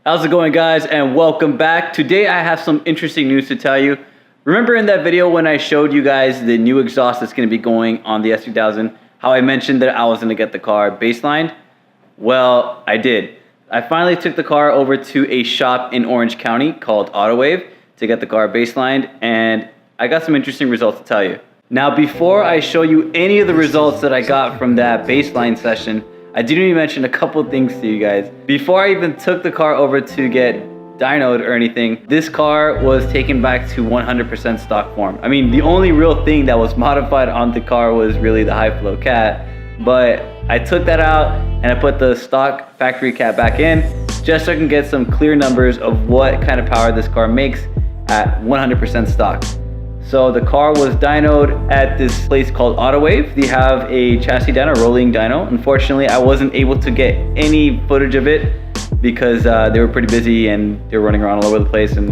How's it going, guys, and welcome back. Today I have some interesting news to tell you. Remember in that video when I showed you guys the new exhaust that's going to be going on the S2000, how I mentioned that I was going to get the car baselined? Well, I did. I finally took the car over to a shop in Orange County called AutoWave to get the car baselined, and I got some interesting results to tell you. Now, before I show you any of the results that I got from that baseline session, I do need to mention a couple things to you guys. Before I even took the car over to get dynoed or anything, this car was taken back to 100% stock form. I mean, the only real thing that was modified on the car was really the high flow cat, but I took that out and I put the stock factory cat back in just so I can get some clear numbers of what kind of power this car makes at 100% stock. So the car was dynoed at this place called AutoWave. They have a chassis dyno, rolling dyno. Unfortunately, I wasn't able to get any footage of it because they were pretty busy and they were running around all over the place, and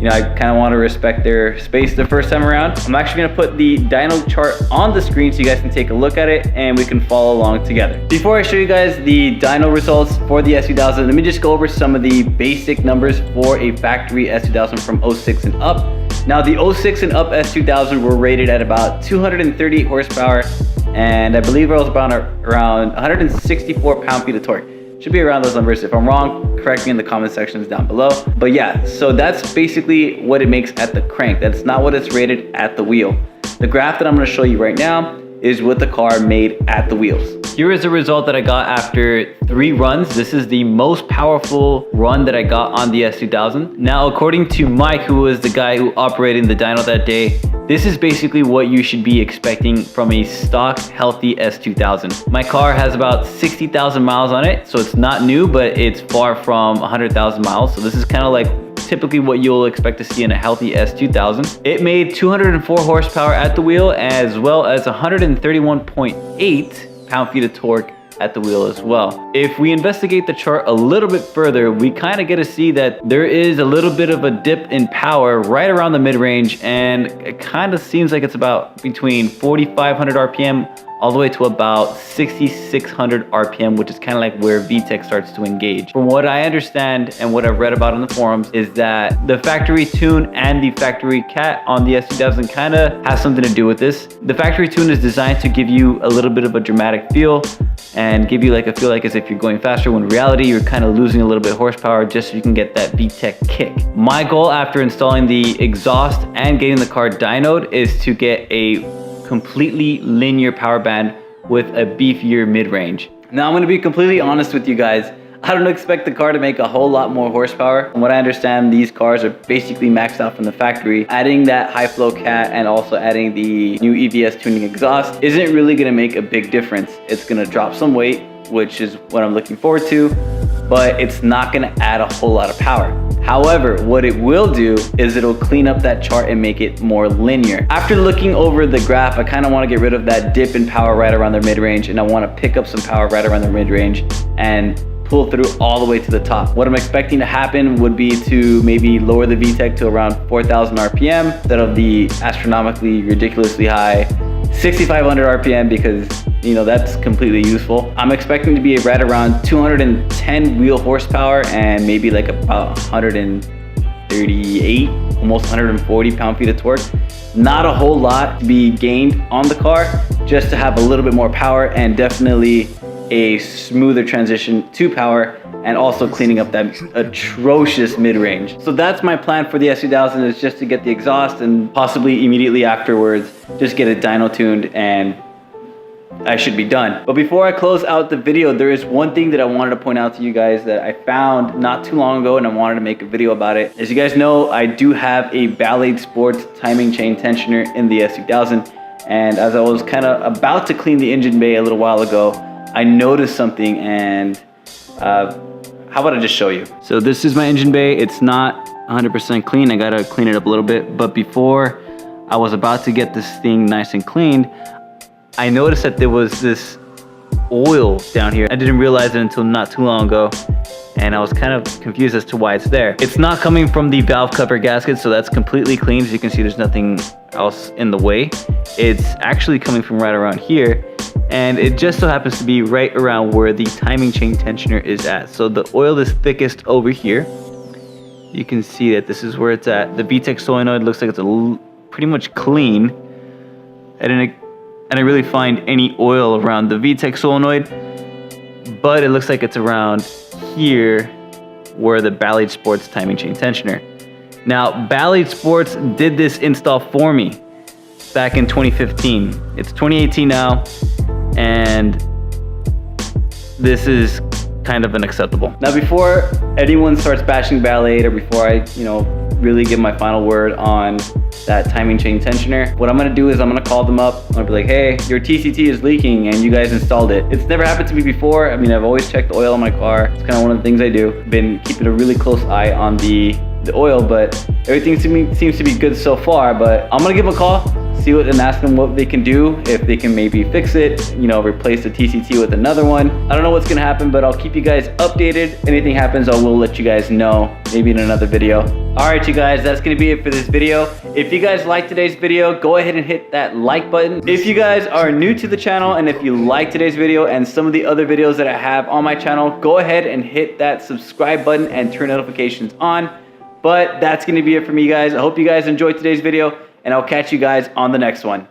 I kind of want to respect their space the first time around. I'm actually going to put the dyno chart on the screen so you guys can take a look at it and we can follow along together. Before I show you guys the dyno results for the S2000, let me just go over some of the basic numbers for a factory S2000 from 06 and up. Now, the 06 and up S2000 were rated at about 238 horsepower, and I believe it was about around 164 pound-feet of torque. Should be around those numbers. If I'm wrong, correct me in the comment sections down below. But yeah, so that's basically what it makes at the crank. That's not what it's rated at the wheel. The graph that I'm going to show you right now is what the car made at the wheels. Here is the result that I got after 3 runs. This is the most powerful run that I got on the S2000. Now, according to Mike, who was the guy who operated the dyno that day, this is basically what you should be expecting from a stock, healthy S2000. My car has about 60,000 miles on it, so it's not new, but it's far from 100,000 miles. So this is kind of like typically what you'll expect to see in a healthy S2000. It made 204 horsepower at the wheel, as well as 131.8 pound-feet of torque at the wheel as well. If we investigate the chart a little bit further, we kind of get to see that there is a little bit of a dip in power right around the mid-range, and it kind of seems like it's about between 4,500 RPM all the way to about 6,600 RPM, which is kind of like where VTEC starts to engage. From what I understand and what I've read about in the forums is that the factory tune and the factory cat on the S2000 kind of has something to do with this. The factory tune is designed to give you a little bit of a dramatic feel and give you like a feel like as if you're going faster, when in reality you're kind of losing a little bit of horsepower just so you can get that VTEC kick. My goal after installing the exhaust and getting the car dynoed is to get a completely linear power band with a beefier mid-range. Now, I'm going to be completely honest with you guys. I don't expect the car to make a whole lot more horsepower. From what I understand, these cars are basically maxed out from the factory. Adding that high flow cat and also adding the new EVS tuning exhaust isn't really going to make a big difference. It's going to drop some weight, which is what I'm looking forward to, but it's not going to add a whole lot of power. However, what it will do is it'll clean up that chart and make it more linear. After looking over the graph, I kind of want to get rid of that dip in power right around their mid-range, and I want to pick up some power right around their mid-range and pull through all the way to the top. What I'm expecting to happen would be to maybe lower the VTEC to around 4,000 RPM instead of the astronomically, ridiculously high 6,500 RPM, because that's completely useful. I'm expecting to be right around 210 wheel horsepower and maybe like about 138, almost 140 pound-feet of torque. Not a whole lot to be gained on the car, just to have a little bit more power and definitely a smoother transition to power, and also cleaning up that atrocious mid-range. So that's my plan for the S2000, is just to get the exhaust and possibly immediately afterwards just get it dyno tuned and I should be done. But before I close out the video, there is one thing that I wanted to point out to you guys that I found not too long ago, and I wanted to make a video about it. As you guys know, I do have a Ballade Sports timing chain tensioner in the S2000, and as I was kind of about to clean the engine bay a little while ago, I noticed something, and how about I just show you? So this is my engine bay. It's not 100% clean. I gotta clean it up a little bit, but before I was about to get this thing nice and cleaned, I noticed that there was this oil down here. I didn't realize it until not too long ago, and I was kind of confused as to why it's there. It's not coming from the valve cover gasket, so that's completely clean. As you can see, there's nothing else in the way. It's actually coming from right around here, and it just so happens to be right around where the timing chain tensioner is at. So the oil is thickest over here. You can see that this is where it's at. The VTEC solenoid looks like it's pretty much clean. I didn't really find any oil around the VTEC solenoid, but it looks like it's around here where the Ballade Sports timing chain tensioner. Now, Ballade Sports did this install for me back in 2015. It's 2018 now, and this is kind of unacceptable. Now, before anyone starts bashing Ballade, or before I, really give my final word on that timing chain tensioner, what I'm gonna do is I'm gonna call them up. I'm gonna be like, hey, your TCT is leaking and you guys installed it. It's never happened to me before. I mean, I've always checked the oil on my car. It's kind of one of the things I do. Been keeping a really close eye on the oil, but everything seems to be good so far. But I'm gonna give them a call, and ask them what they can do, if they can maybe fix it, replace the TCT with another one. I don't know what's gonna happen, but I'll keep you guys updated. Anything happens, I will let you guys know, maybe in another video. All right, you guys, that's gonna be it for this video. If you guys liked today's video, go ahead and hit that like button. If you guys are new to the channel, and if you like today's video and some of the other videos that I have on my channel, go ahead and hit that subscribe button and turn notifications on. But that's gonna be it for me, guys. I hope you guys enjoyed today's video, and I'll catch you guys on the next one.